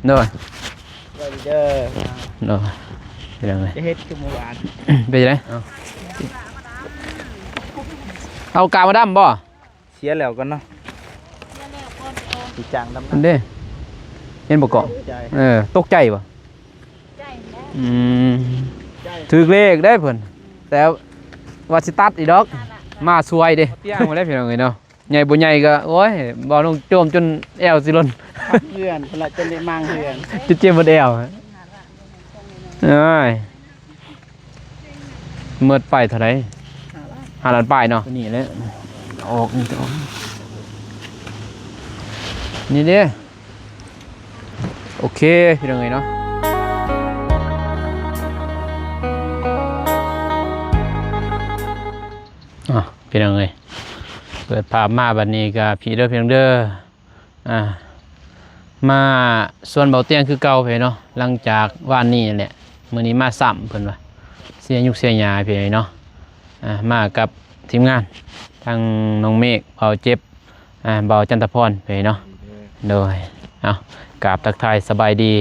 เนาะไปเด้อเนาะเป็นยังไงจะเฮ็ดคือเมื่อวานเป็นยังไงเอากามาดำบ่เสียแล้วกันเนาะสีจางดำ อันเด้เห็นบ่เกาะตกใจบ่ถือเลขได้เพิ่นแต่ว่าสิตัดอีดอกมาสวยเด้เตี้ยมาได้เพียงไงเนาะใหญ่บ่ใหญ่ก็โอ้ยบ่ลงโจมจนแอวสิล้นเพื่อนเพิ่นละจนได้มั่งเพื่อนจุดเจ็บหมดแอวเอ้ยเมื่อไปเท่าไหร่5 ล้านป้ายเนาะนี่แหละออกนี่ออกนี่เด้โอเคพี่น้องเอ้ยเนาะพี่น้องเอ้ยเปิดภาพมาบัดนี้ก็พี่เด้อพี่น้องเด้อมาส่วนเบาเตียงคือเก่าพี่เนาะหลังจากว่านนี้แหละมื้อนี้มาซ้ำเพิ่นว่าเสียยุคเสียหยาพี่เนาะมากับทีมงานทางน้องเมฆเบาเจ็บเบาจันทพรพี่เนาะโดยเอากราบทักทายสบายดี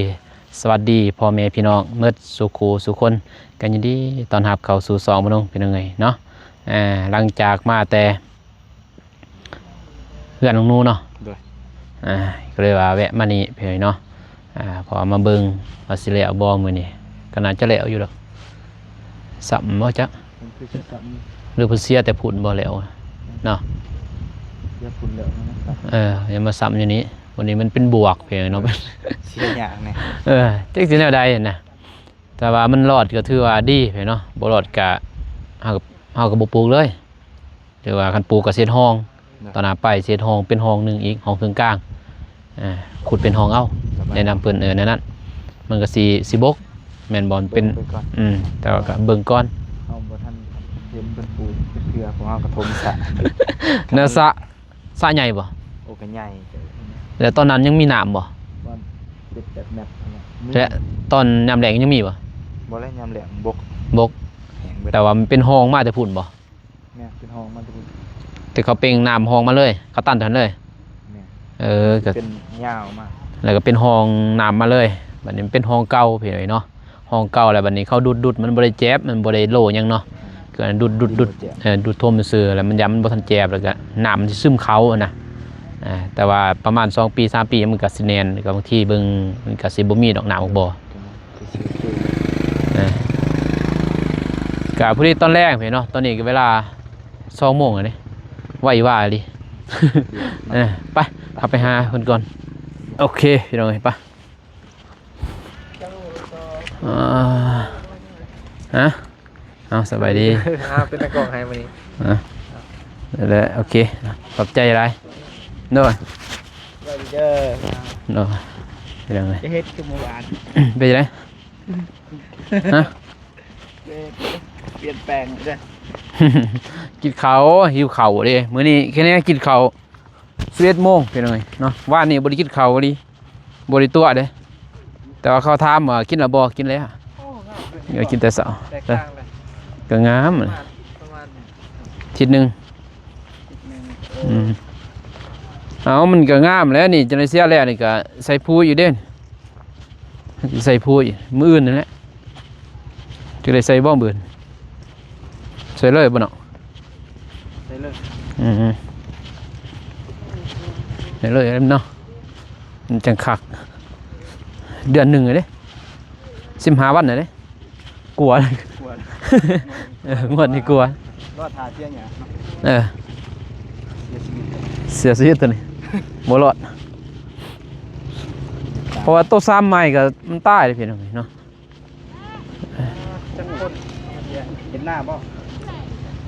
สวัสดีพ่อแม่พี่น้องเมื่อสุขูสุคนกันยินดีตอนรับเข้าสู่2มื้อนึงพี่น้องเอ้ยเนาะหลังจากมาแต่เพื่อนน้องนูเนาะก็เลยว่าแวะมานี่เพื่อนเนาะพอมาเบิ่งว่าสิแล้วบ่มื้อนี้ก็น่าจะแล้วอยู่ดอกสับบ่จักหรือเพิ่นเสียแต่พูดบ่แล้วเนาะอย่าพุ่นแล้วนะอย่ามาซ้ำอยู่นี้วันนี้มันเป็นบวกเพื่อนเนาะเสียหยางนี่จักสิแนวใดนะแต่ว่ามันรอดก็ถือว่าดีเพื่อนเนาะบ่รอดก็เฮาก็บ่ปลูกเลยหรือว่าคันปลูกก็เสียห้องตอนหน้าไปเสียห้องเป็นห้องนึงอีกห้องครึ่งกลางขุดเป็นห้องเอาแนะนำเพิ่นในนั้นมันก็สิบกแม่นบ่เป็นแต่ว่าก็เบิ่งก่อนเฮาบ่ทันเห็นเพิ่นปลูกเป็นเครือของเฮากระทมสะเนื้อสะใหญ่บ่โอ้ก็ใหญ่แล้วตอนนั้นยังมีน้ำบ่ว่าเป็นแบบแมปและตอนยามแล้งยังมีบ่บ่แล้วยามแล้งบกแต่ว่ามันเป็นห้องมาแต่พุ่นบ่แม่เป็นห้องมาแต่พุ่นแต่เขาเป่งน้ำห้องมาเลยเขาตั้นทันเลยก็เป็นยาวมากแล้วก็เป็นห้องน้ำมาเลยบัดนี้เป็นห้องเก่าพี่น้อยเนาะห้องเก่าแล้วบัดนี้เขาดุดมันบ่ได้แจ๊บมันบ่ได้โลหยังเนาะก็ดุดท่วมซื่อแล้วมันย้ำมันบ่ทันแจ๊บแล้วก็น้ำมันสิซึมเขานะแต่ว่าประมาณ2 ปี 3 ปีมันก็สิแน่นก็บางทีเบิ่งมันก็สิบ่มีดอกน้ำออกบ่ก็พอดีตอนแรกพี่เนาะตอนนี้ก็เวลา20:00นนี่ไวว่าดิไปขับไปหาเพิ่นก่อนโอเคพี่น้องไปเอาสบายดีเป็นตะกองให้มื้อนี้แล้วโอเคขอบใจหลายเด้อไปเด้อเนาะเป็นยังไงจะเฮ็ดคือเมื่อวานเป็นยังไงฮะเปลี่ยนแปลงเด้อกินข้าวหิวข้าวเด้มื้อนี้แค่นี้กินข้าว11:00 นเป็นยังไงเนาะว่านนี้บ่ได้กินข้าวดิบ่ได้ตัวเด้แต่ว่าเขาถามว่ากินแล้วบ่กินแล้วกินแต่เช้าก็งามทิศนึงเอามันก็งามแล้วนี่จังได๋เสียแล้วนี่ก็ใส่ผู้อยู่เด้ใส่ผู้มื้ออื่นนั่นแหละจังได๋ใส่บ่มื้ออื่นใส่เลยบ่เนาะใส่เลยใส่เลยเนาะมันจังคักเดือน1เลยเด้15 วันน่ะเด้กลัวงวดนี่กลัวรอดทาเสียหยังเสียชีวิตตัวนี้บ่รอดเพราะว่าตัวซ้ำใหม่ก็มันตายเลยพี่น้องเนาะจังคนเห็นหน้าบ่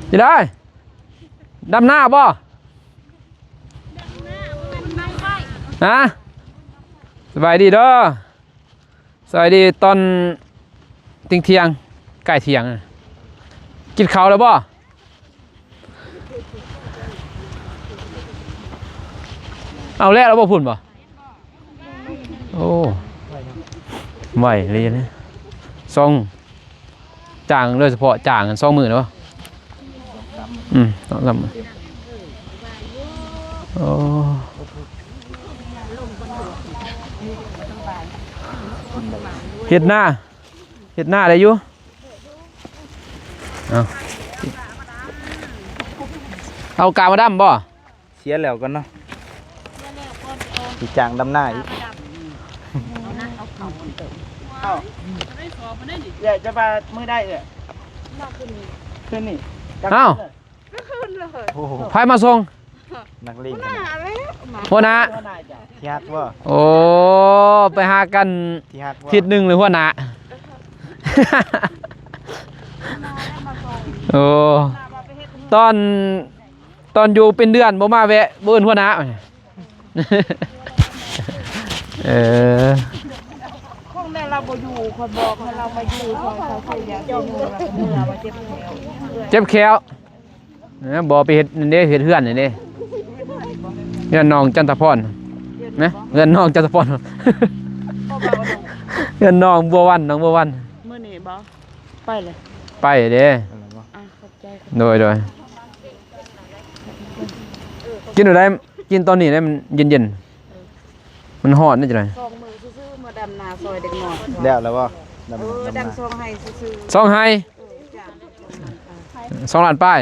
สิได้ดำหน้าบ่ฮะสบายดีเด้อสบายดีตอนเที่ยงใกล้เที่ยงกินข้าวแล้วบ่เอาแล้วบ่พุ่นบ่โอ้ไหวเลยนะซองจ่างโดยเฉพาะจ่างกัน20,000เนาะ2-3โอ้ เฮ็ดหน้าอะไรอยู่เอากามาดำบ่ เสียแล้วกันเนาะอีจางดำหน้าอีกเอาเดี๋ยวจะมามือได้เลยขึ้นนี่ เอ้า โอ้โห พายมาส่ง นักเลงกัน หัวหน้า ที่ฮักว่า โอ้ไปหากัน ที่ฮักว่า ทิศหนึ่งเลยหัวหน้าโอ้ตอนอยู่เป็นเดือนบ่มาแวะบ่เอิ้นหัวหน้าเออ พวกนั้นเราบ่อยู่คนบอกให้เรามาอยู่คนเขาเคยอยากอยู่เราก็เมื่อมาเจ็บแขว เจ็บแขวบ่ไปเฮ็ดนี่เด้เฮ็ดเฮือนนี่เด้เฮือนน้องจันทพรนะเฮือนน้องจันทพรเฮือนน้องบัววันน้องบัววัน มื้อนี้บ่ไปเลย ไปเด้ ขอบใจ โดยกินอะไรกินตอนนี้ได้มันเย็นๆมันฮอดนี่จังได๋ ซองมือซื่อๆมาดำนาซอยเด็กน้อย แล้วว่าดำ ดำซองให้ซื่อ ซองให้ ๆจ้ะ 2ล้านป้าย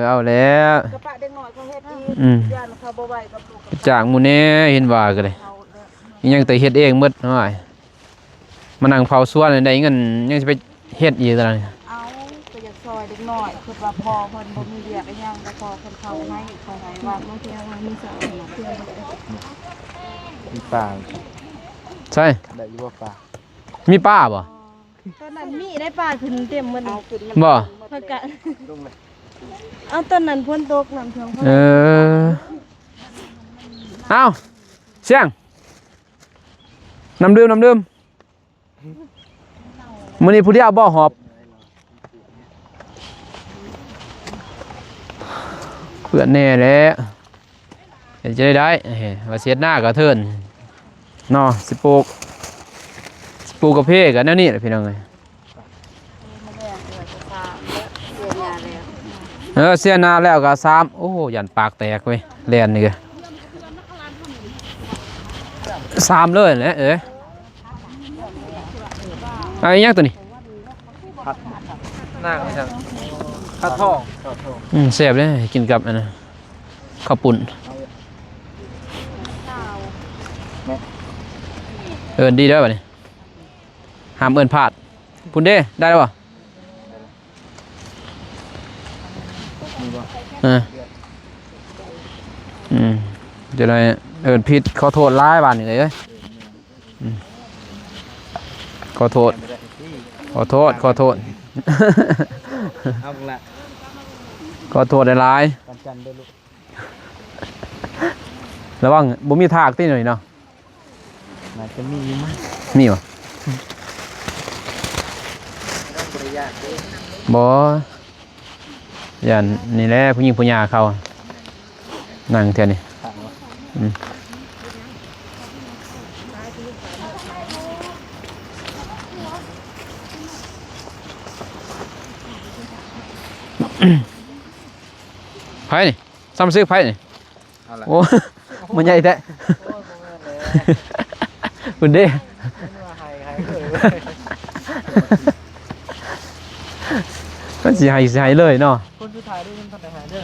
เอาแล้ว กระปะเด็กน้อยเขาเฮ็ดอีก อืม ย่านเขาบ่ไหวกับลูกกับ จากหมู่แน่เห็นว่าก็เลย เขาเด้อ อีหยังแต่เฮ็ดเองหมดน้อยมานั่งเผาสวนได้เงินยังสิไปเฮ็ดอีกตอนนี้ เอาก็อยากซอยเด็กน้อยคือว่าพอเพิ่นบ่มีเวียกอีหยังก็พอเพิ่นเข้าให้เขาให้ว่าบางทีมันมีสาวนะเพื่อน มีป่า ใช่ ได้อยู่ว่าป่า มีป้าบ่ ตอนนั้นมีได้ปลาขึ้นเต็มหมัน เอาขึ้น บ่ พากะเอาตอนนั้นพ้นตกน้ำท่วม เออเอาเสียงน้ำดื่มมื้อนี้ผู้เดียวบ่หอบเพื่อนแน่แหล้วจะได้เฮ้ยว่าเสียดหน้าก็เทินเนาะสิปลูกกาแฟกันแนวนี้แหละพี่น้องเอ้ย เสียหนาแล้วก็3โอ้ยันปากแตกเว้ยแล่นนี่ก็3เลยแหละเอาอีหยังตัวนี้ หน้าเขาจะข้าวทอง แซ่บเลยกินกับอันนั้นข้าวปุ่นเอิ้นดีเด้อบัดนี้ห้ามเอิ้นพลาดพุ่นเด้ได้แล้วบ่จะได้เอิ้นผิดขอโทษหลายบาดนี่เอ้ยขอโทษ เอาละ ขอโทษหลาย กันจันด้วยลูก ๆระวังบ่มีทากติหน่อยเนาะ น่าจะมีมั้ย มีบ่บ่ยันนี่แหละผู้หญิงผู้หญิงเขานั่งเท่านี้ ถามว่า ไผนี่ซ้ำซื้อไผนี่ เอาละ โอ้มันใหญ่แท้คุณเด้ ก็สิให้เลยเนาะ คนสุดท้ายได้ยินคนไหนหาเด้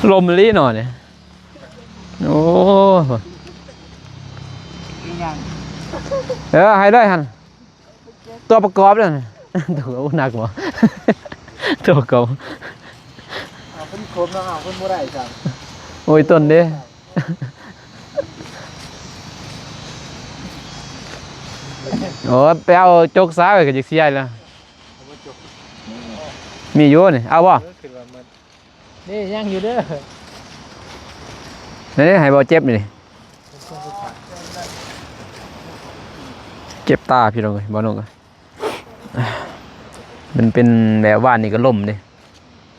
อ ลมลีหน่อยเนี่ยโอ้ ให้ได้หันตัวประกอบเลยตัวหนักบ่ ตัวประกอบ เอาคนครบแล้วเอาคนบ่ได้จ้ะ โอ้ยต้นเด้โอ้ไปเอาจกซ้ายไปกับจิกเสียแล้วมีอยู่นี่เอาบ่ นี่ยังอยู่เด้อ นี่ให้บ่เจ็บนี่เจ็บตาพี่น้องเอ้ยบ่น้องเอ้ยมันเป็นแบบว่านนี่ก็ล่มเด้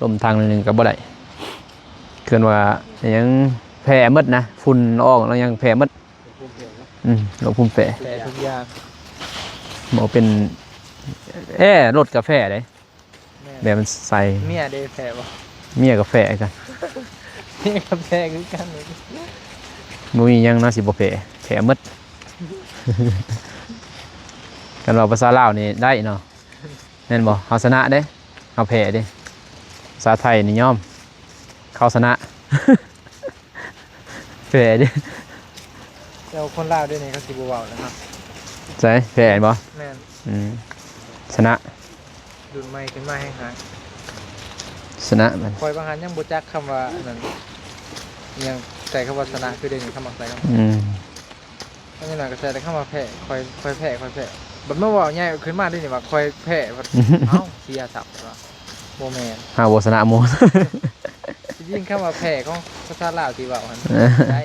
ล่มทางนึงก็บ่ได้เกินว่ายังแพ้หมดนะฝุ่นละอองแล้วยังแพ้หมดโรคภูมิแพ้ แต่ทุกอย่าง บ่เป็นรถกาแฟเด้แบบมันใส่ เมียได้แผลบ่ เมียกาแฟกัน นี่กับแพ้คือกันเลย บ่มีหยังเนาะสิบ่แผลหมด กันเราภาษาลาวนี่ได้เนาะแม่นบ่เฮาชนะเด้เฮาแพ้เด้ภาษาไทยนี่ยอมเขาชนะ แพ้เด้ แต่คนลาวด้วยนี่เขาสิบ่เว้าแล้วเนาะ ใช่แพ้บ่ แม่น ชนะ ดุนไม้ขึ้นมาให้หา ชนะมัน คอยบางหันยังบ่จักคำว่านั่นยังใส่คำว่าชนะคือได้นี่คำว่าใส่คำ อันนี้หน่อยก็ใส่แต่คำว่าแพ้คอยแพ้บัดเมื่อว่าง่ายขึ้นมาได้นี่ว่าคอยแพ้บัดเอ้าเสียสับว่าบ่แม่น หาบ่ชนะหมู่ จริงๆคำว่าแพ้ของภาษาลาวที่ว่าหั่นได้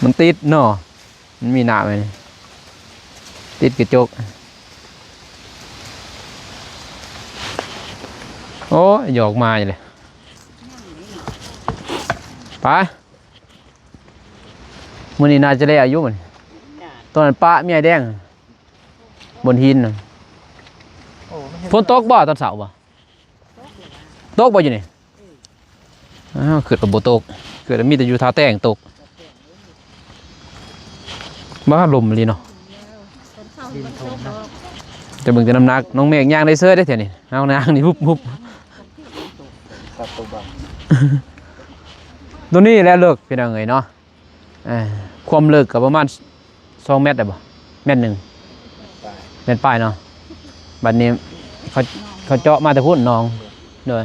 มันติดเนาะมันมีหน้าไหมนี่ติดกระจกโอ้ยหยอกมาอยู่เลยไปมื้อนี้น่าจะได้อายุมันตอนนั้นป้าเมียแดงบนหินน่ะ โอ้มันเห็น ฝนตกบ่ตอนเสาร์บ่ตกบ่อยู่นี่อ้าวเกิดกับบ่ตกเกิดมีแต่อยู่ท่าแต้งตกบ้าลมเลยเนาะ ดินทงนะ จะเบิ่งแต่น้ำหนักน้องเมฆย่างได้เสื้อได้เท่านี้เอานางนี่ฮุบ สับตัวบ่ ตัวนี้แหล้วเลิกพี่น้องเอ้ยเนาะความเลิกก็ประมาณ2 เมตรได้บ่เมตรหนึ่ง ตาย เมตรปลายเนาะบัดนี้เขาเจาะมาแต่พุ่นน้องเด้อ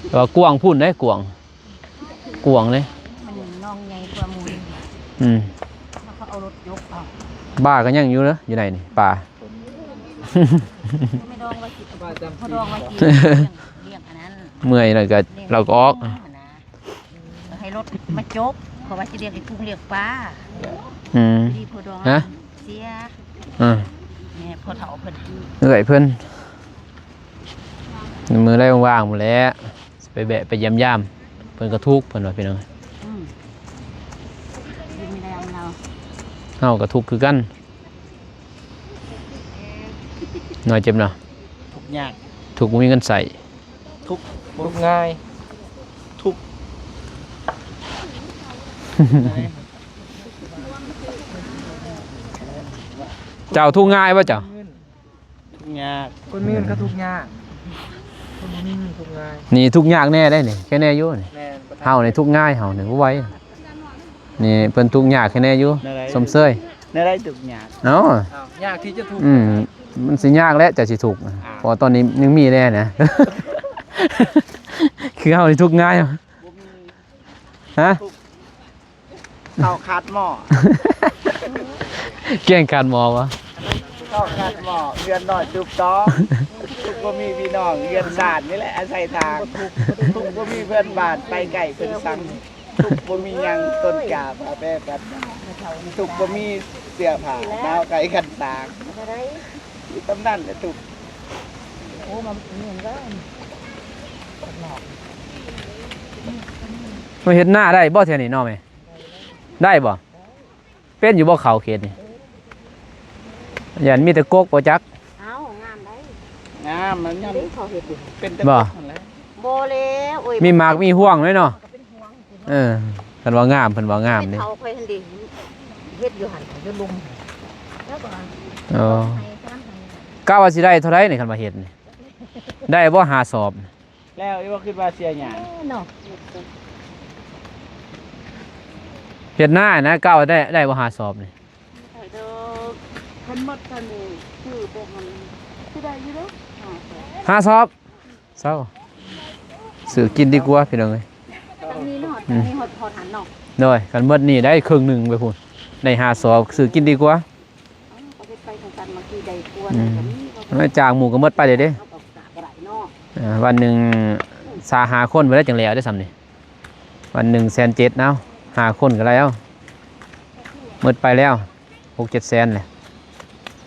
แต่ว่ากวางพุ่นได้กวางเลย มันน้องใหญ่กว่าหมู่ เขาเอารถยกเอา บ้าก็ยังอยู่เด้ออยู่ไหนนี่ป่า ไม่ดองไว้กิน บ้าจำ เขา ปี ดองไว้กินเลี้ยงอันนั้น เมื่อยแล้วก็เราก็ออก ให้รถมาจกเพราะว่าจะเลี้ยงไอ้กุ้งเลี้ยงปลา ดีพอดอง ฮะ เสีย อ่า เนี่ยพอเฒ่าเพิ่น เหนื่อยเพิ่นมือได้ว่างๆหมดแล้วสิไปแบะไปย่ำเพิ่นก็ทุกข์เพิ่นว่าพี่น้อง อืมกินไม่ได้เอาเรา เฮาก็ทุกข์คือกันน้อยเจ็บเนาะ ทุกยาก ทุกข์บ่มีเงินใส่ ทุกง่ายทุก เจ้าทุกข์ง่ายป่ะเจ้า ทุกยากคนมีเงินก็ทุกยากคนบ่มีเงินทุกง่าย นี่ทุกข์ยากแน่ได้นี่แค่แน่อยู่นี่ แม่นบ่ทัน เฮานี่ทุกข์ง่ายเฮานี่บ่ไหวนี่เพิ่นทุกข์ยากแค่แน่อยู่สมเสย ได้ทุกยาก เนาะ อ้าวยากที่จะทุก มันสิยากแล้วจะสิถูกข์เพราะตอนนี้ยังมีแน่นะ คือเฮานี่ทุกข์ง่ายฮะ เข้าคัดหม้อ เก่งการหมอวะ เข้าคัดหม้อเรือนนอนจุบต้องทุกบ่มีพี่น้องเรือนสานนี่แหละอาศัยทางทุกบ่มีเพื่อนบ้านไปไก่เพิ่นสั่งทุกบ่มีหยังต้นกาผ้าแปรกันทุกบ่มีเสื้อผ้าดาวไก่กันตากอยู่ตำนั้นแหละทุก โอ้มันเหมือนกัน มาเฮ็ดหน้าได้บ่แถวนี้เนาะแม่ได้บ่เป็นอยู่บ่เขาเขตนี่ยันมีแต่กกบ่จัก เอางามได้ งามมันยัง เขาเฮ็ดอยู่ เป็นแต่ บ่ นั่นแหละ โบแล้วโอ้ย มีหมากมีห่วงเลยเนาะเพิ่นว่างามเพิ่นว่างาม เป็น นี่ เขาค่อยหันดีเฮ็ดอยู่หั่นจะลุมแล้วก็ อ๋อ ให้ซ้ำให้ กะว่าสิได้เท่าไรนี่คันว่าเฮ็ดนี่ได้บ่หาสอบ แล้วอีว่าคิดว่าเสียหยัง เนาะ เฮ็ดหน้านะกะว่าได้บ่หาสอบนี่ เด้อคนหมดกันนี่คือบ่มันสิได้อยู่เด้อ หาสอบเศร้าซื้อกินดีกว่าพี่น้องเอ้ย ตอนนี้เนาะตอนนี้หดพอหันเนาะ โดยคันหมดนี่ได้ครึ่งหนึงไปพุ่นได้หาสอบซื้อกินดีกว่า เขาไปทางกันมากี่ใดกวนก็มีเขา แล้วจางหมูก็หมดไปเลยเด้ เอากากระไรเนาะ วันหนึ่งสาหาคนไปได้จังแล้วได้สำนี่วันหนึ่ง170,000เนาะหาคนก็แล้วหมดไปแล้ว6-7 แสนเลย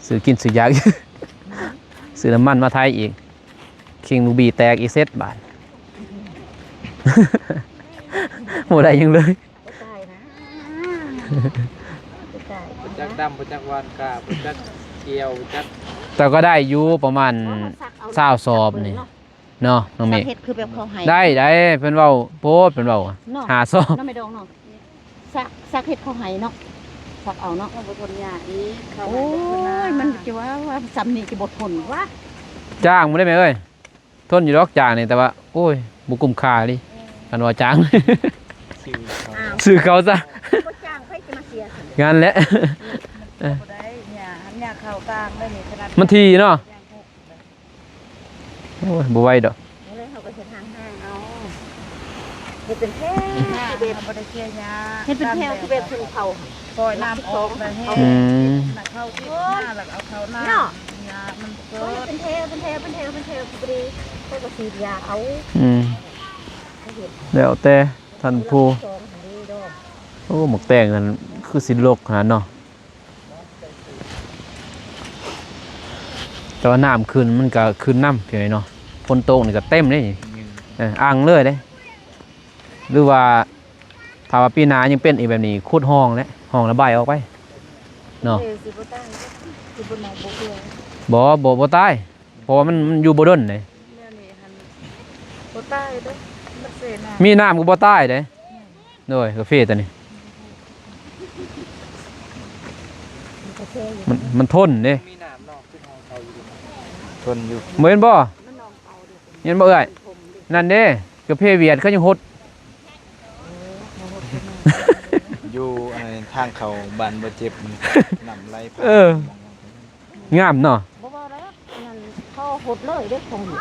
ซื้อกินซื้อยาก ซื้อน้ำมันมาไทยอีกคิงลูบีแตกอีกเซตบาท โหได้ยังเลย ตายนะตาย จัก ดำประจักวานกาประจักเกี่ยวประจัก แต่ก็ได้อยู่ประมาณ20 สอบนี่เนาะน้องเม สั ฆ กเฮ็ดคือแบบเขาให้ ได้เพิ่นเว้าโพดเพิ่นเว้า เนาะ 5 สอบ เนาะไม่ดองเนาะสักเฮ็ดเขาให้เนาะสักเอาเนาะ เอาบ่ทนยาอีกเข้า โอ้ มาเด้อเพิ่นน่ะ ยมันจะว่าสำนี่จะบ่ทนวะ จ้างบ่ได้ไหมเอ้ยทนอยู่ดอกจ้างนี่แต่ว่าโอ้ยบ่คุ้มค่าดิคันว่าจ้าง อ้าว ซื้อเขาซะ บ่จ้างใครจะมาเสียซั่น งานแหละ บ่ได้หญ้าหันหญ้าเข้ากลางได้นี่ขนาด มันทีเนาะโอ้ยบ่ไหวดอก เลยเขาก็เฮ็ดทางห้างเอาเฮ็ดเป็นแท้ หญ้า คือแบบ บ่ได้เกี่ยหญ้า เฮ็ดเป็นแท้คือแบบถึงเขา ปล่อยน้ำออกแล้วแห้ง อืม น่ะเข้าที่หน้าแล้วเอาเข้าหน้า เนาะ หญ้ามันเกิ โอ้ย ด เป็นแท้คือบ่ดีเขาก็ฉีดยาเอา อืมแล้วแต่ท่านผู้ สองหันนี้ดอก โอ้หมกแตงนั่นคือสินโลกขนาดเนาะแต่ว่าน้ำขึ้นมันก็ขึ้นน้ำเพียงเนาะฝนตกนี่ก็เต็มเลยอ่างเลยเด้ หรือว่าถ้าว่าปีหน้ายังเป็นอีกแบบนี้ขุดห้องแล้วห้องระบายออกไปเนาะ เออสิบ่ตายสิบ่หนาวบ่เบื่อ บ่ตายเพราะว่ามันอยู่บ่ดนเลย แม่นี่หันบ่ตายเด้อมันเสนา มีน้ำก็บ่ตายเด้โดยกาแฟตัวนี้มันทนเด้ มีน้ำนอกขึ้นห้องเขาอยู่ ทนอยู่ เหมือนบ่เห็นบ่เอ้ยนั่นเด้กาแฟเวียดเขายังฮด อยู่อะไรทางเขาบ้านบ่เจ็บนำไหลผ่าน เออ งามเนาะ บ่ว่าแล้วนั่นเขาหดเลยเด้ของนี่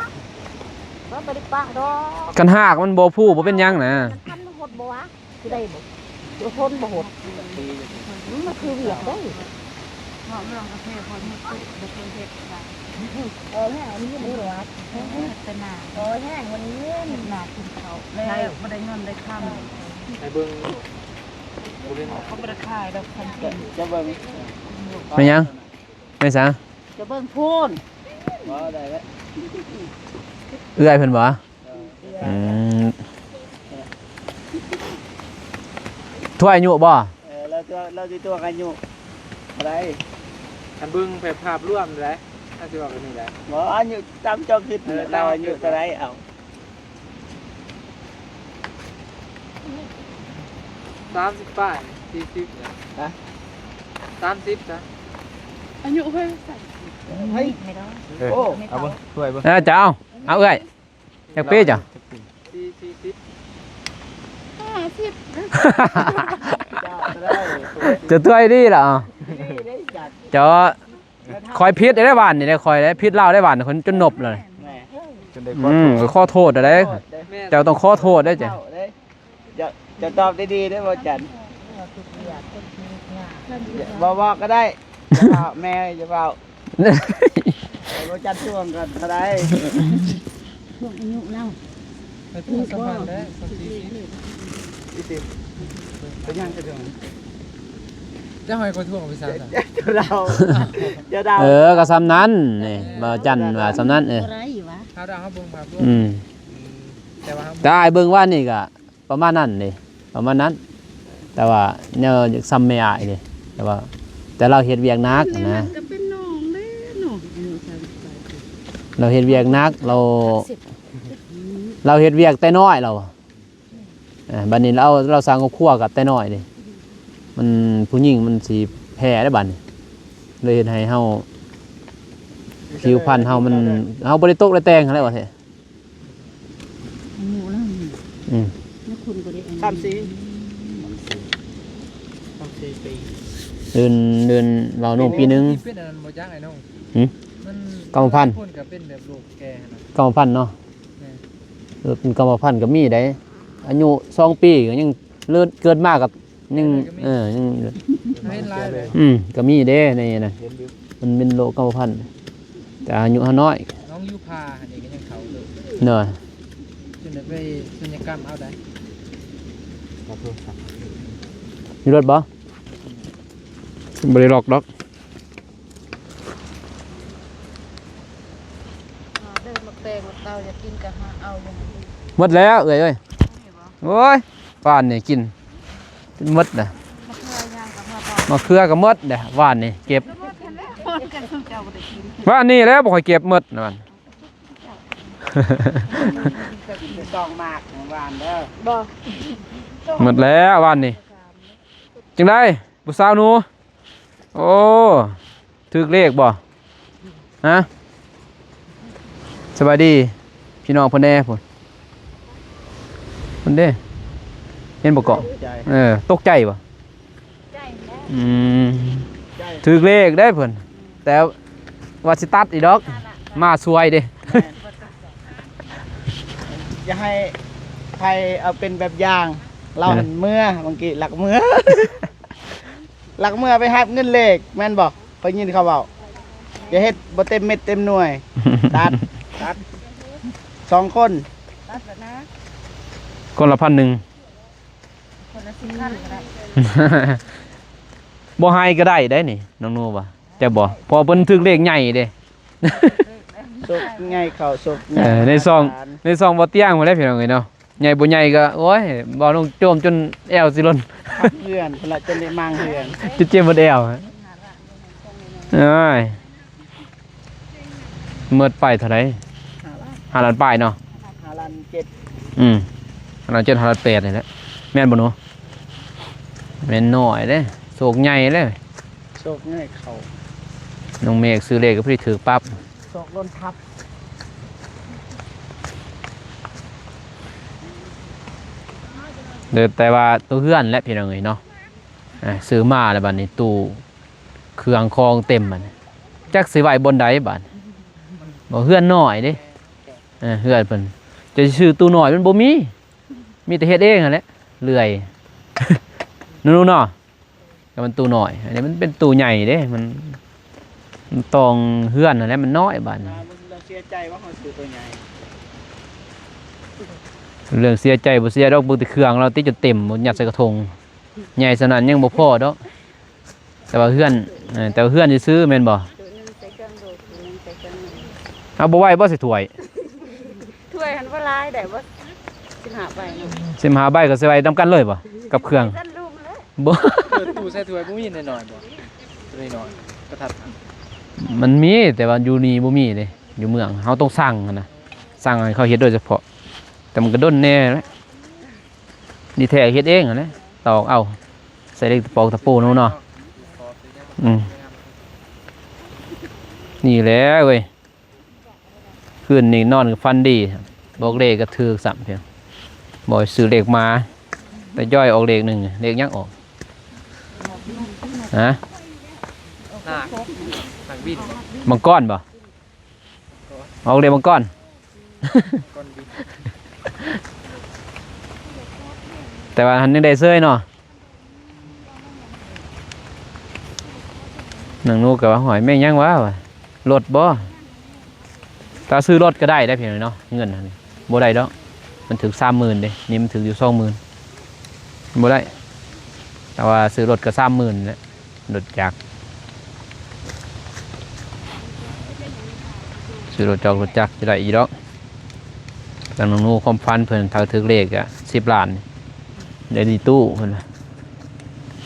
ว่าบ่ได้ปะดอก กันหากมันบ่ผู้บ่เป็นหยังนะ มันทันหดบ่วะสิได้บ่ตัวทนบ่หดมันคือเวียดได้ หอมลองกาแฟคนเฮ็ดบ่เคยเฮ็ดค่ะ แห้งอันนี้มันหวาน เฮ็ดแต่หน้า แห้งวันนี้ เฮ็ดหน้ากินข้าวแล้วบ่ได้เงินได้ค่ำ ในเบิ้งบริเวณ เขาบ่ได้ขายดอกคันกิน จะเบิ่ง เป็นหยังไม่ซะ จะเบิ่งพูน บ่ได้แล้ว เอื้อยเพิ่นบ่อืมถ้วยอายุบ่ เราสิตัวกันอยู่อะไร อันเบิ้งแบบภาพร่วมเลยถ้าจะบอกกันนี่แหละ บ่อายุตามเจ้าคิดเราอายุเท่าไหร่เอา 30ป้าย40เนี่ย ฮะ 30จ้ะ อายุเพิ่นใส่ เฮ้ย ไม่ได้ โอ้เอาเบิ่งช่วยเบิ่ง จะเอาเอื้อยอยากเป้จ้ะ 40 เจ้าได้ จะถ้วยดีล่ะ ได้จัด เจ้าคอยพิษได้บ้านนี่ได้คอยได้พิษเหล้าได้บ้านคนจนนบเลย แม่จนได้ ขอโทษได้ แม่ เจ้าต้องขอโทษได้จ้ะ จะตอบดีๆได้บ่จันบ่ก็ได้จะเปล่าแม่จะเปล่าบ่จันช่วงกันก็ได้ ช่วงอายุเนาะ ไปพูดสัมพันธ์ได้สัก40 เป็นยังจะถึง จะให้คนทั่วไปซะจ้ะ จะเดา ก็ซ้ำนั้นนี่บ่จันว่าซ้ำนั้นอะไรวะ ข้าวดาวเฮาเบิ่งภาพร่วม แต่ว่าเฮา ได้เบิ่งว่านี่ก็ประมาณนั้นนี่ประมาณนั้น แต่ว่าแนวซ้ำไม่อายนี่แต่เราเฮ็ดเวียกหนักนะ ก็เป็นน้องเด้น้องอายุ30 เราเฮ็ดเวียกหนักเราเฮ็ดเวียกแต่น้อยเราบัดนี้เราสร้างครอบครัวกับแต่น้อยนี่มันผู้หญิงมันสิแพ้ได้บัดนี้เลยเฮ็ดให้เฮาผิวพรรณเฮามันเฮาบ่ได้ตกได้แต่งอะไรว่าแท้ อายุแล้ว อืม แล้วคุณก็ได้อายุ 34 34 ปี เดือนเราโน่ปีนึง เป็นอันนั้นบ่จักไอ้น้อง หืม มัน กรรมพันธุ์ คนก็เป็นแบบลูกแก่นะ กรรมพันธุ์เนาะเป็นกรรมพันธุ์ก็มีได้อายุ2 ปีก็ยังเกิดมากับยังยัง เห็นหลายเลย ก็มีเด้ในนั้น เห็นอยู่ มันเป็นโรคกรรมพันธุ์แต่อายุเฮาน้อย น้องยูพาอันนี้ก็ยังเขาเลย เนาะ จนได้ไปศัลยกรรมเอาได้ ขอโทษครับ มีรถบ่บ่ได้หลอกดอก เดินมาแตงมาเตาอยากกินก็หาเอาอย่างนี้ หมดแล้วเอ้ย นี่บ่ โอ้ยป่านนี่กินหมดน่ะ มาคายย่างกับมาเตา มะเขือก็หมดเด้อว่านนี่เก็บ คนกันเจ้าบ่ได้กิน ว่านนี่แล้วบ่ค่อยเก็บหมดนะมัน จะต้องมากของบ้านเด้อ บ่ หมดแล้วว่านนี่จังได้ผู้สาวหนูโอ้ถึกเลขบ่ฮะสบายดีพี่น้องเพิ่นแน่พุ่นเพิ่นเด้เห็นบ่เกาะ ใจ ตกใจบ่ ใจแล้ว อืม ใจ ถึกเลขได้เพิ่นแต่ว่าสิตัดอีดอกมาสวยเด้ อย่าให้ใครเอาเป็นแบบอย่างเราหันเมื่อบางทีหลักเมื่อ หลักเมื่อไปหับเงินเลขแม่นบอกไปยินเขาบอกอย่าเฮ็ดบ่เต็มเม็ดเต็มหน่วย ตัด2 คน ตัดแล้วนะ คนละ1,000 คนละ10,000ก็ได้ บ่ให้ก็ได้ได้นี่น้องนูว่าแต่บ่พอเพิ่นถึกเลขใหญ่เด้ สุกไงเขาสุก ในซองบ่เตี้ยงมาได้พี่น้องเอ้ยเนาะใหญ่บ่ใหญ่ก็โอ้ยบ่ต้องโจมจนแอวสิหล่น เพื่อนเพิ่นละจนได้มังเพื่อน จะเจ็บหมดแอวฮะเอ้ยเมิดไปเท่าไหร่5ล้านป้ายเนาะ 5ล้าน7 อืม5ล้าน7 5ล้าน8นี่แหละแม่นบ่หนูแม่นน้อยเด้โศกใหญ่เลย สุกไงเขา น้องเมฆซื้อเลขก็พอดีถือปั๊บ สุกล้นทับ เดินแต่ว่าตัวเฮือนและพี่น้องเอ้ยเนาะซื้อมาแล้วบัดนี้ตู้เครื่องคองเต็มบัดนี้จักสิไว้บนใดบัดบ่เฮือนน้อยเด้เฮือนเพิ่นจะซื้อตู้น้อยมันบ่มีแต่เฮ็ดเองนั่นแหละเลื่อย นู่นๆเนาะก็มันตู้น้อยอันนี้มันเป็นตู้ใหญ่เด้มันต้องเฮือนนั่นแหละมันน้อยบัดนี้ เราเสียใจว่าเขาซื้อตัวใหญ่ เรื่องเสียใจบ่เสียดอกบ่ติเครื่องเราติจนเต็มบ่ยัดใส่กระทงใหญ่สนั่นยังบ่พอดอกแต่ว่าเฮือนสิซื้อแม่นบ่เอาบ่ไหวบ่สิถ้วย ถ้วยหันว่าลายได้บ่15ใบเนาะ สิมาใบก็สิไว้นํกันเลยบ่กับเครื่อง กันลุมเลย บ่ เปิดตู้ใส่ถ้วยบ่มีหน่อยๆบ่ตัวน้อยๆกระทัด มันมีแต่ว่าอยู่นี่บ่มีเด้อยู่เมืองเฮาต้องสั่งหั่นน่ะสั่งให้เขาเฮ็ดโดยเฉพาะแต่มันก็ด้นแน่แหละนี่แท้เฮ็ดเองหั่นแหละตอกเอาใส่เล็กตะปอกตะปูนู่นเนาะนี่แหละเว้ยคืนนี้นอนก็ฟันดีบอกเลขก็ถูกซ้ํเพียงบ่ให้ซื้อเลขมาแต่ย่อยออกเลขหนึงเลขยังออกฮะ หนักบิน มังกรบ่ออกเลขมังกร ก้อนบิน แต่ว่าหันยังได้เซยเนาะหนังนูกับว่าหอยแม่งยังวะรถบ่ถ้าซื้อรถก็ได้เพียงเนาะเงินอันนี้บ่ได้ดอกมันถึง30,000เด้นี่มันถึงอยู่20,000บ่ได้แต่ว่าซื้อรถก็30,000แหละรถจักรซื้อรถจักรจะได้อีกดอกแต่หนังนูความฝันเพิ่นถ้าถึงเลขอ่ะ10 ล้านได้ดีตู้เพิ่นว่า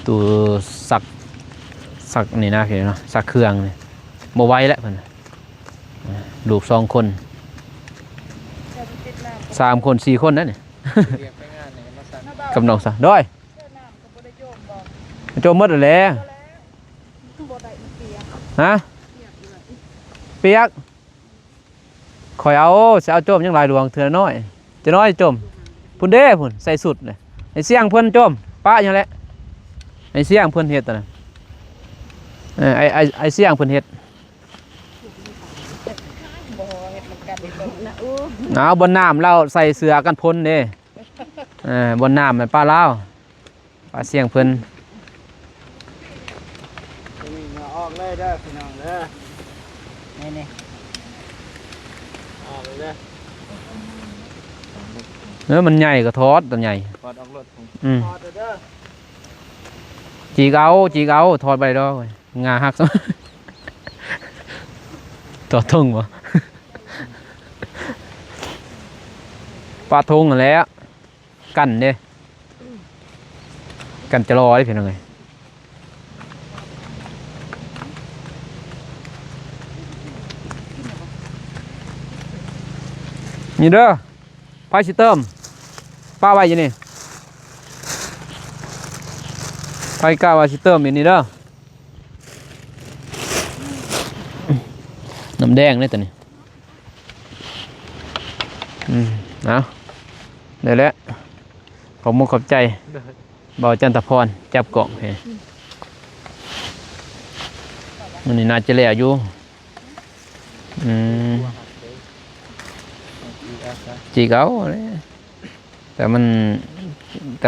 ตู้สักนี่นะพี่เนาะสักเครื่องนี่บ่ไหวแล้วเพิ่นลูก2 คน3 คน 4 คนนั่นนี่ เรียกไปงานเนี่ยมาสั่น กับน้องซะด้อยโจมหมดแล้วแหละฮะเปียกข่อยเอาสิเอาโจมยังหลายหลวงเทื่อน้อยจะน้อยโจมพุ่นเด้พุ่นใส่สุดเลยไอ้เสียงเพิ่นโจมป้าอย่างแหละไอ้เสียงเพิ่นเฮ็ดตอนนั้นไอ้เสียงเพิ่นเฮ็ดเอาบนน้ำเราใส่เสื้อกันพ้นเด้บนน้ำมันป้าเล่าวป้าเสียงเพิ่น วิ่งออกเลยเด้อพี่น้องเด้อนี่ออกเลยเด้อ เนื้อมันใหญ่ก็ทอดตัวใหญ่ พอดออกรถผม พอเด้อ จีกเอาทอดไปดอกเว้ยงาหักซะ ต่อทุ่งบ่ ปลาทุ่งนั่นแหล้วกันเด้กันจะรอได้เพียงไง นี่เด้อไฟสิเติมป้าไว้อยู่นี่ไฟกล้าว่าสิเติมอยู่นี่เด้อน้ำแดงเลยตัวนี้เอาได้แล้วขอบมุกขอบใจบ่าวจันทพรจับกล่องเพมันนี่น่าจะแล้วอยู่จีเก้าเลยแต่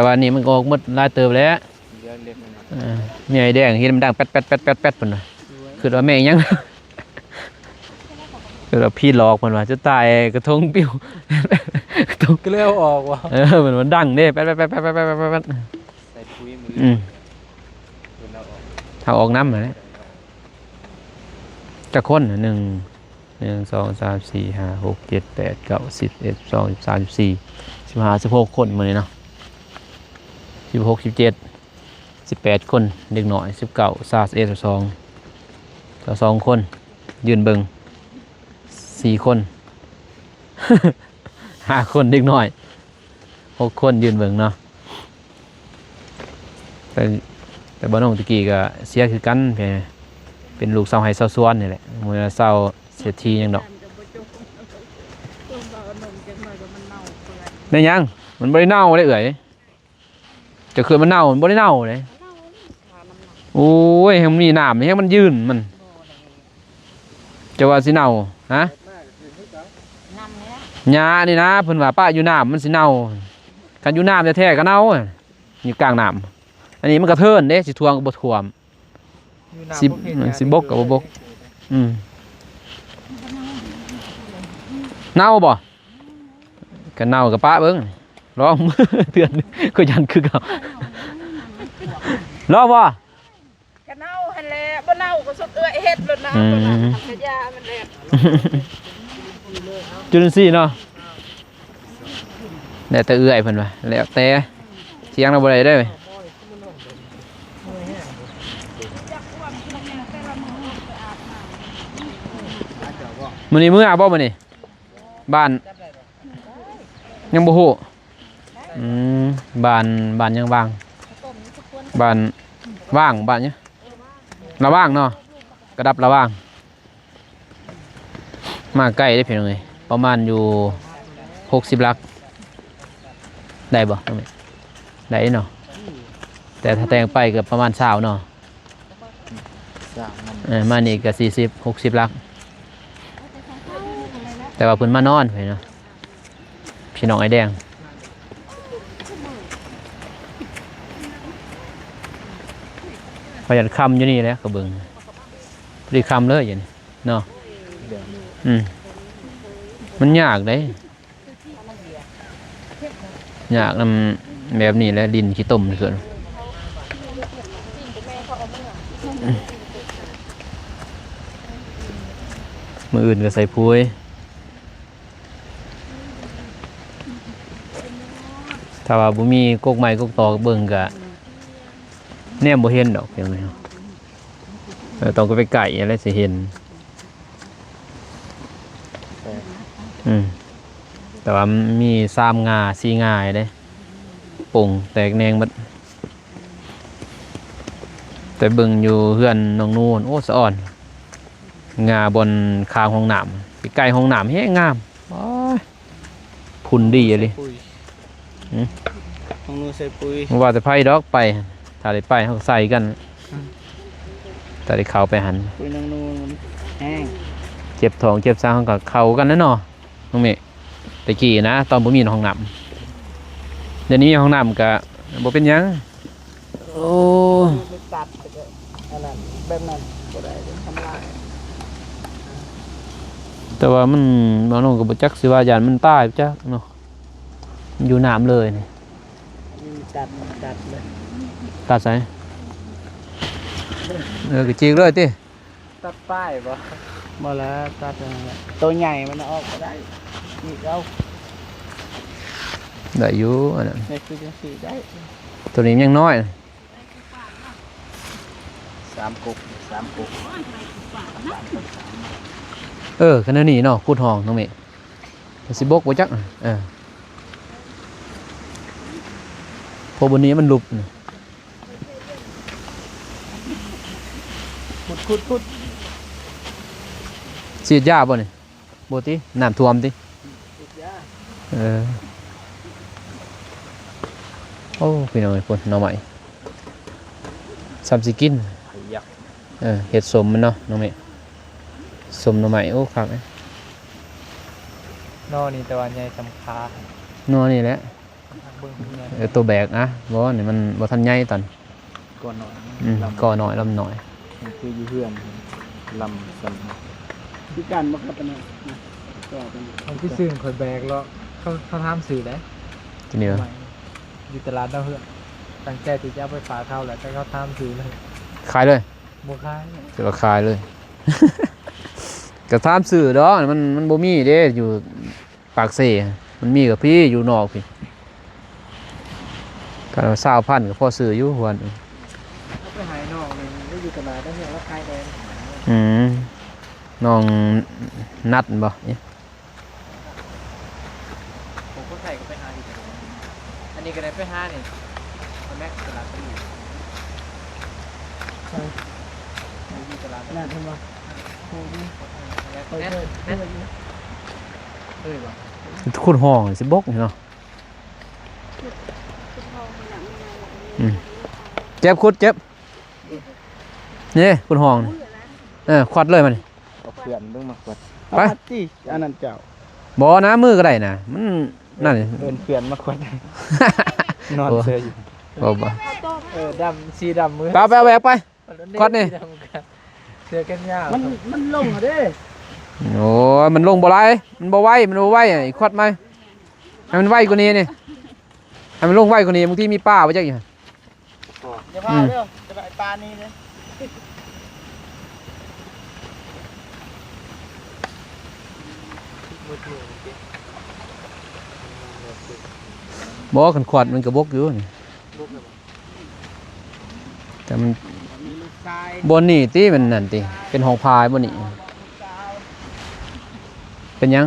ว่านี่มันก็ออกหมดลายเติบแล้วมีไอ้แดงเห็นมันดังแป๊ดแป๊ดแป๊ดแป๊ดแป๊ดปุ่นน่ะคือว่าแม่งยังคือว่าพี่หลอกมันว่าจะตายกระทงปิ้วกระทง ก็เลี้ยวออกว่ะ เหมือนมันดังเด้แป๊ดแป๊ดแป๊ดแป๊ดแป๊ดแป๊ดแป๊ด ใส่ปุ๋ยมือเอาออกน้ำเลยจะคน1 2 3 4 5 6 7 8 9 10 11 12 13 14 15 16คนมื้อนี้เนาะ16 17 18คนเด็กน้อย19 21 22คนยืนเบิ่ง4คน5คนเด็กน้อย6คนยืนเบิ่งเนาะแต่บ้านน้องตะกี้ก็เสียคือกันเป็นลูกเสาไห้เสาสวนนี่แหละมื้อเสาเสียทียังดอกได้ยังมันบ่ได้เน่าเลยเอ่ยจะคือมันเน่ามันบ่ได้เน่าเลยโอ้ยมันมีน้ำให้มันยืนมันจะว่าสิเน่าฮะหญ้านี่นะเพิ่นว่าป้าอยู่น้ำมันสิเน่าคันอยู่น้ำแท้ๆก็เน่าอยู่กลางน้ำอันนี้มันกระเทินเด้สิท่วงก็บ่ท่วมสิบกก็บ่บกเน่าบ่ก็เน่ากับป้าเบิ่งลอง เตือนก็ยันคือเก่าลองบ่ กะเน่าหั่นแหละบ่เน่าก็สุดเอื้อยเฮ็ดแล้วนะกะยามันแหละ จุลินทรีย์เนาะแล้วแต่เอื้อยเพิ่นว่าแล้วแต่เสียงเราบ่ได้เด้อมื้อนี้มื้ออาบ่มื้อนี้บ้านยังบ่ฮู้บ้านยังว่างบ้านว่างบ้านเนี่ยระว่างเนาะกระดับระว่างมาใกล้ได้เพียงไงประมาณอยู่60 ลักได้บ่ตรงนี้ได้เนาะแต่ถ้าแต่งไปก็ประมาณ20เนาะมานี่ก็40-60 ลักแต่ว่าเพิ่นมานอนเห็นเนาะพี่น้องไอ้แดงพยัญคำอยู่นี่แหละกระเบิงพอดีคำเลยอย่างนี้เนาะมันยากเลยยากนำแบบนี้แหละดินขี้ต้มเกินมืออื่นก็ใส่พุ้ยถ้าว่าบ่มีกกไม้กกตอกเบิ่งก็แนมบ่เห็นดอกเพียงไงต้องก็ไปไก่อะไรสิเห็นแต่ว่ามี3 งา 4 งาเด้ป่งแตกแนงบัดแต่เบิ่งอยู่เฮือนน้องนูนโอ้สะอ่อนงาบนคางห้องน้ำไปไก่ห้องน้ำแฮงงามพุ่นดีเลยของนูใส่ปุ๋ย ว่าแต่ไผดอกไปถ้าได้ไปเฮาใส่กันถ้าได้เข้าไปหัน ปุ๋ยนางนูนแห้ง เจ็บท้องเจ็บซ่าเขาก็เข้ากันแล้วเนาะน้องเมฆตะกี้นะตอนบ่มีห้องน้ำเดี๋ยวนี้ห้องน้ำก็บ่เป็นหยังโอ้ ตัดอันนั้นแบบนั้นบ่ได้ทำลาย แต่ว่ามันบางน้องก็บ่จักสิว่าย่านมันตายจักเนาะอยู่น้ำเลยนี่ ตัดเลย ตัดใส่ก็จิกเลยติ ตัดป้ายบ่บ่แล้วตัดอันนั้นแหละตัวใหญ่มันออกก็ได้นี่เอา ได้อยู่อันนั้น นี่คือจังซี่ได้ ตัวนี้ยังน้อย 3 กุกขนาดนี้เนาะขุดห้องน้องเมฆ สิบกบ่จักพอบนนี้มันลุบ ขุด ฉีดยาบ่นี่บ่ติน้ำท่วมติโอ้พี่น้องพุ่นหน่อไม้ซ้ำสิกินเฮ็ดสมมันเนาะน้องแม่สมหน่อไม้โอ้คักเอ้ย นอนี่แต่ว่าใหญ่สำคัญ นัวนี่แหละ เบิ่งเงิน ตัวแบกนะบ่นี่มันบ่ทันใหญ่ตอน ก่อนหน่อย ก่อน้อยลำน้อย มันคืออยู่เพื่อนลำสัน พิการบ่ครับอันนั้นต่อกัน มันคือซื้อข่อยแบกแล้วเขาทำสื่อได้ ทีนี้ อยู่ตลาดดาวเฮืองตั้งใจที่จะเอาไปฝากเขาแหละแต่เขาทำสื่อเลย ขายเลย บ่ขาย จะราคายเลย กระทามสื่อดอกมันบ่มีเด้อยู่ปากเซ่มันมีกับพี่อยู่นอกพี่กัน20,000ก็พอซื้ออยู่หวน เขาไปหายนอกเลยได้อยู่ตลาดดาวเฮืองแล้วขายแดง น้องนัดบ่เนี่ย ผมก็ใส่ก็ไปหาอีกอันนี้ก็ได้ไปหานี่เอาแม็กตลาดไปอยู่อยู่ตลาด น่าทำบ่ ขุดห้องสิบกเนาะเจ็บขุดเจ็บนี่ขุดห้องควัดเลยมัน เอาเพื่อนเบิ่งมาก่อน ไป ติอันนั้นเจ้า บ่นะมือก็ได้นะมันนั่นนี่ เดินเพื่อนมาก่อนนอนเซยอยู่ บ่ ดำสีดำมือ ไปเอาแบกไป ก่อนนี่ เสือกันยาว มันลงเหรอเด้ โอ้ยมันลงบ่ไหลมันบ่ไหวมันบ่ไหวไอ้ควัดมาให้มันไหวกว่านี้นี่ให้มันลงไหวกว่านี้บางทีมีป้าบ่จักอย่าง อย่าพาเด้อจะไปปลานี่เด้ บ่คันขวัดมันก็บกอยู่นี่แต่มัน มีลูกชาย บนนี่ติมันนั่นติเป็นห้องพายบนนี่ สาว เป็นหยัง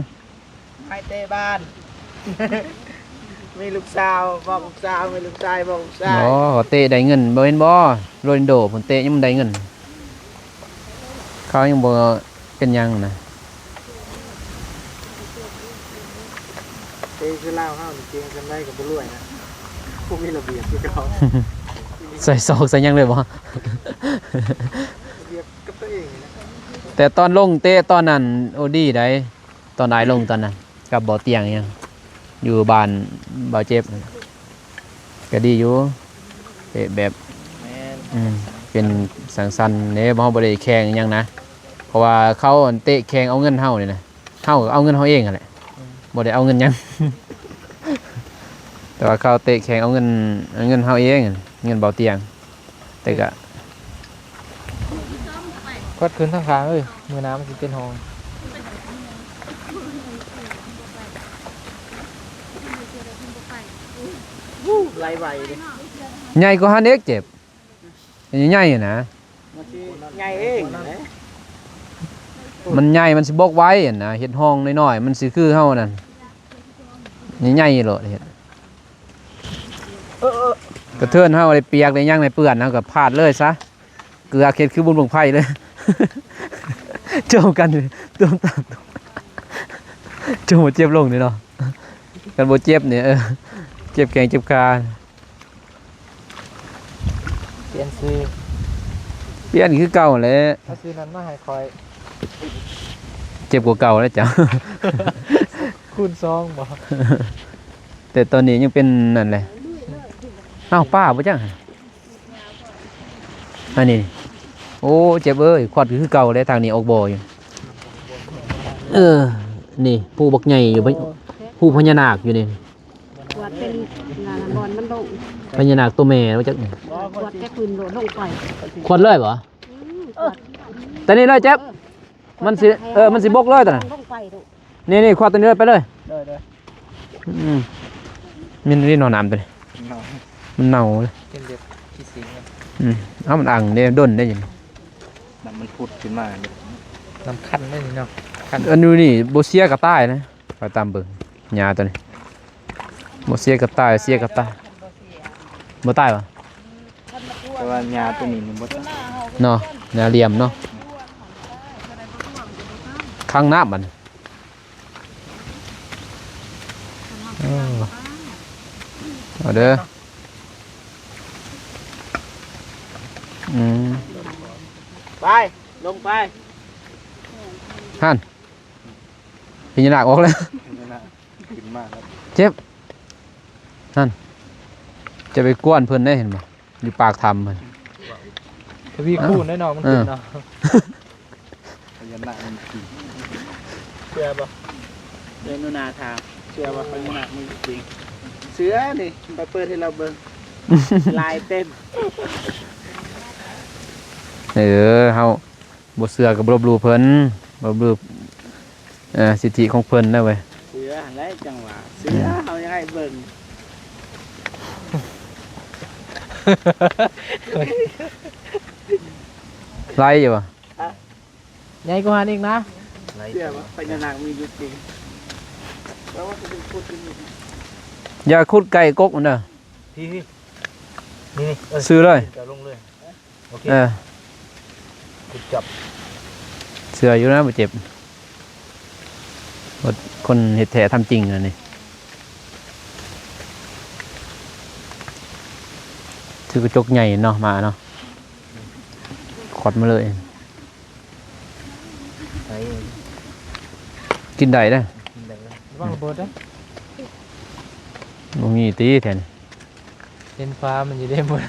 ไปเตะบ้าน มีลูกสาวบอกลูกสาวมีลูกชายบอกลูกชาย บ่เขาเตะได้เงินบ่เห็นบ่โรนัลโดเพิ่นเตะยังมันได้เงินเขายังบ่เป็นหยังนะ เตะคือเล่าห้าวจริงกันได้กับบ่รวยนะพวกมีระเบียบที่เขา ใส่ซอกใส่หยังเลยบ่ ระเบียบกับตัวเองนะ แต่ตอนลงเตะตอนนั้นโอดีได้ตอนไหนลงตอนนั้นกับบ่อเตียงยังอยู่บ้านบ่าวเจ็บก็ดีอยู่เตะแบบ แม่น เป็นสังสรรค์เด้บ่เฮาบ่ได้แข่งหยังนะเพราะว่าเขาเตะแข่งเอาเงินเฮานี่นะเฮาก็เอาเงินเฮาเองนั่นแหละบ่ได้เอาเงินหยัง แต่ว่าเขาเตะแข่งเอาเงินเฮาเองเงินบ่าวเตียงแต่ก็ กดขึ้นทางขาเอ้ยมือน้ำมันสิเป็นห้อง ไล่ไหวดิ ใหญ่กว่าหันเอกเจ็บใหญ่ๆนะ มันสิไงเองนะ มันใหญ่มันสิบกไว้อะนะเฮ็ดห้องน้อยๆมันสิคือเฮานั่นใหญ่ๆโลดเฮ็ดกระเทือนเฮาได้เปียกได้หยังได้เปื้อนเฮาก็พาดเลยซะเกลือเค็ดคือบุญบังไผเลย เจ้ากันตัวตามเจ้าบ่เจ็บลงนี่เนาะกันบ่เจ็บนี่เจ็บแขนเจ็บขา เปลี่ยนซื้อ เปลี่ยนคือเก่าแหละ ถ้าซื้อนั้นมาให้คอย เจ็บกว่าเก่าแล้วจ้ะ คูณ2บ่ แต่ตอนนี้ยังเป็นนั่นแหละอ้าวป้าบ่จังอันนี้โอ้เจ็บเอ้ยขวัดคือเก่าเลยทางนี้ออกบ่อยู่นี่ผู้บักใหญ่อยู่ผู้พญานาคอยู่นี่ วัดเป็นงานบอลมันลง พญานาคตัวแม่ว่าจัก วัดแค่คืนโดดลงไป ขวัดเลยบ่แต่นี่เลยเจ็บมันสิมันสิบกเลยตอนนั้น ลงไปดู นี่ขวัดตัวนี้เลยไปเลย เด้อ มันนี่นอนน้ำไปเลย เนาะ มันเน่าเลย เป็นเด็กที่สิงนะ เอามันอังได้ด้นได้ยัง มันพุดขึ้นมาน้ำคันได้นี่เนาะคัน อันนี้นี่โบเซียกับใต้นะ ไปตามเบิ่งหญ้าตัวนี้บ่เสียกับตายเสียกับตายบ่ตายบ่ แต่ว่าหญ้าตัวนี้มันบ่ตาย เนาะหญ้าเหลี่ยมเนาะข้างน้ำมันเอาเด้อม ไปลงไป ฮั่นพิจารณาออกแล้ว นั่นน่ะขึ้นมาแล้ว เจ็บนั่นจะไปกวนเพิ่นได้เห็นบ่อยู่ปากถ้ำเพิ่น ทวีคูณแน่นอนมันขึ้นเนาะพญานาคมันขี่ เชื่อบ่เดินนาทางเชื่อว่าพญานาคมีจริงเสือนี่ไปเปิดให้เราเบิ่ง ลายเต็ม เฮาบ่เชื่อก็บ่ลบหลู่เพิ่นบ่ลบหลู่สิทธิของเพิ่นนะเว้ย เสือและจังหวะเสือเอายังไงเบิ่ง ไล่อยู่บ่ ใหญ่กว่านี้อีกนะ เชื่อว่าพญานาคมีอยู่จริงแล้วว่าจะเป็นพูดจริง อย่าขุดไก่กกมันเด้อ พี่นี่ ซื้อเลย จะลงเลยโอเค กู จับ เชื่ออยู่นะบ่เจ็บบ่คนเฮ็ดแท้ทำจริงอันนี้ถือกระจกใหญ่เนาะมาเนาะขอดมาเลย ไป กินได้เด้อ วางระเบิดนะ บ่มีตีแทน เส้นฟ้ามันอยู่ได้หมด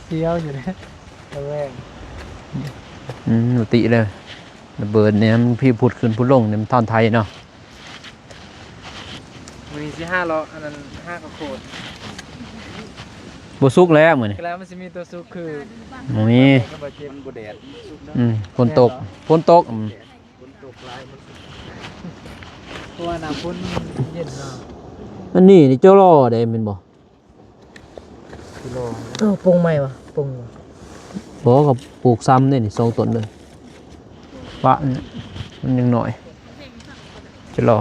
เสียวอยู่นะระแวง บ่ติเลยระเบิดเนี่ยมันพี่พูดขึ้นพูดลงเนี่ยมันท่อนไทยเนาะ มันมี5ล้ออันนั้น5กระโคด บ่สุกแล้วมื้อนี้ แล้วมันจะมีตัวซุกคือ บ่มี กระบะเจ็บมันบ่แดด ฝนตกฝนตก ฝนตกลายมันเพราะว่าน้ำฝนเย็นเนาะ อันนี้นี่เจ้ารอได้แม่นบ่ กิโลปรุงใหม่วะปรุง บ่ก็ปลูกซ้ำนี่นี่2ต้นเลยปะเนี่ยมันยังน้อยจะรอ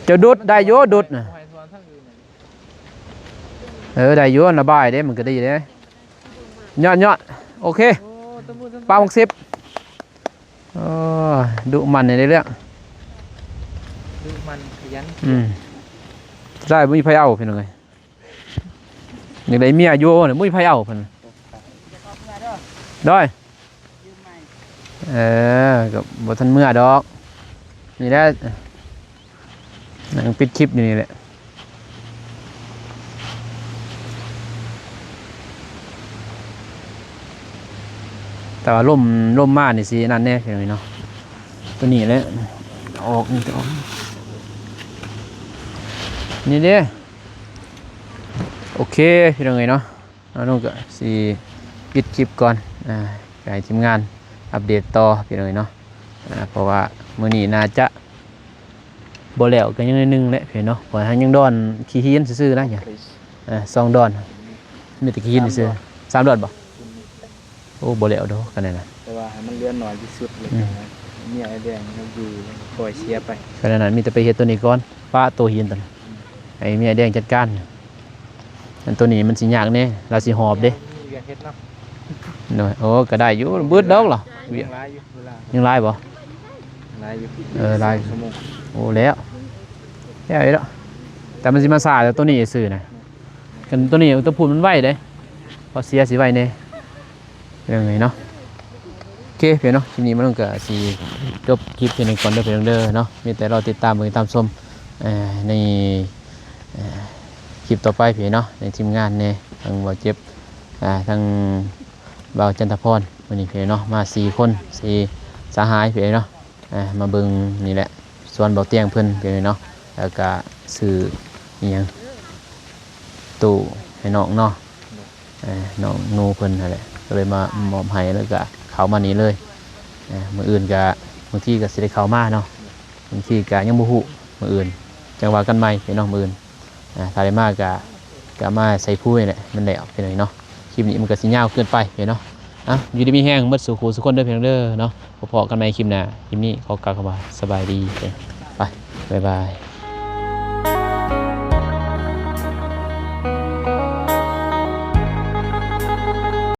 เจ้าดุดได้โยดุดน่ะได้โยระบายได้มันก็ดีเด้ยอดโอเคป้า60ดุมันในเรื่อง ดูมันขยัน ได้บ่มีไผเอาเพิ่นว่าไงอย่างใดเมียอยู่เนี่ยบ่มีไผเอาเพิ่นได้ก็บ่ทันเมื่อดอกนี่แหละนั่งปิดคลิปอยู่นี่แหละแต่ว่าลมมานี่สินั่นแน่เพิ่นเนาะตัวนี้แหละออกนี่ออกนี่เด้โอเคพี่น้องเอ้ยเนาะเราต้องก็สิปิดคลิปก่อนให้ทีมงานอัปเดตต่อพี่น้องเอ้ยเนาะเพราะว่ามื้อนี้น่าจะบ่แล้วก็ยังนิดนึงแหละพี่เนาะเพราะว่ายังดอนขี้หินซื่อๆนะหยัง2ดอนมีแต่ขี้หินซื่อ3ดอนบ่โอ้บ่แล้วดอกกันนั่นน่ะ แต่ว่าให้มันเลื่อนหน่อยที่สุดเลยนะเนี่ยไอ้แดงมันอยู่ปล่อยเสียไป กันนั่นน่ะมีแต่ไปเฮ็ดตัวนี้ก่อนป้าตัวหินตัวนั้นให้เมียแดงจัดการอันตัวนี้มันสิยากแน่เราสิหอบเด้ มีเวียงเฮ็ดเนาะ หน่อยโอ้ก็ได้อยู่เบิดดอกเหรอ ยังร้ายอยู่เวลา ยังลายบ่ ร้ายอยู่ ลาย ชั่วโมง โอ้แล้วอีกแล้วแต่มันสิมาสาแต่ตัวนี้ซื่อนะกันตัวนี้ตัวพูนมันไวเด้พอเสียสิไวแน่ยังไงเนาะโอเคเพื่อนเนาะคลิปนี้มันก็สิจบคลิปเพียงนี้ก่อนเด้อเพื่อนเด้อเนาะมีแต่เราติดตามเบิ่งตามชมในคลิปต่อไปเพื่อนเนาะในทีมงานเนี่ยทางบ่าวเจ็บทางบ่าวจันทพรวันนี้เพื่อนเนาะมา4คน4สหายเพื่อนเนาะมาเบิ่งนี่แหละส่วนเบาเตียงเพิ่นเพื่อนเนาะแล้วก็ซื้ออีหยังตู้ให้น้องเนาะน้องนูเพิ่นนั่นแหละก็เลยมามอบให้แล้วก็เข้ามานี่เลยมื้ออื่นก็บางทีก็สิได้เข้ามาเนาะบางทีก็ยังบ่ฮู้มื้ออื่นจังว่ากันใหม่เพื่อนเนาะมื้ออื่นถ้าได้มาก็มาใส่ผู้นี่แหละมันแล้วเพื่อนเนาะคลิปนี้มันก็สิยาวเกินไปเพื่อนเนาะ อ่ะอยู่ดีมีแห้งหมดสู่ครูสุกคนเด้อเพียงเด้อเนาะพอๆกันใหม่คลิปหน้าคลิปนี้ขอกล่าวคำว่าสบายดีไปบ๊ายบาย